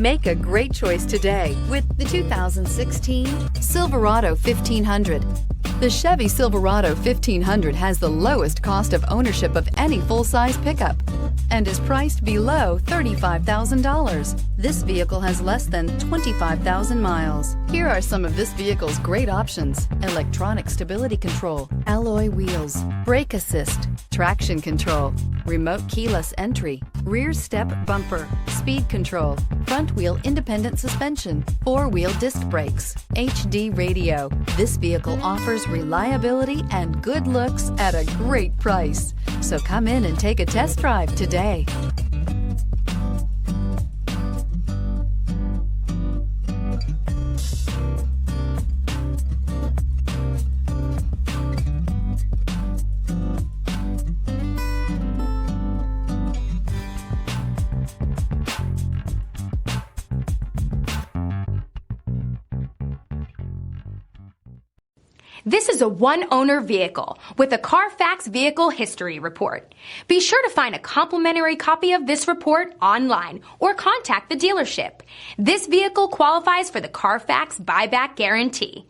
Make a great choice today with the 2016 Silverado 1500. The Chevy Silverado 1500 has the lowest cost of ownership of any full-size pickup and is priced below $35,000. This vehicle has less than 25,000 miles. Here are some of this vehicle's great options: electronic stability control, alloy wheels, brake assist, traction control, remote keyless entry, rear step bumper, speed control, front wheel independent suspension, four-wheel disc brakes, HD radio. This vehicle offers reliability and good looks at a great price. So come in and take a test drive today. This is a one-owner vehicle with a CARFAX Vehicle History Report. Be sure to find a complimentary copy of this report online or contact the dealership. This vehicle qualifies for the CARFAX Buyback Guarantee.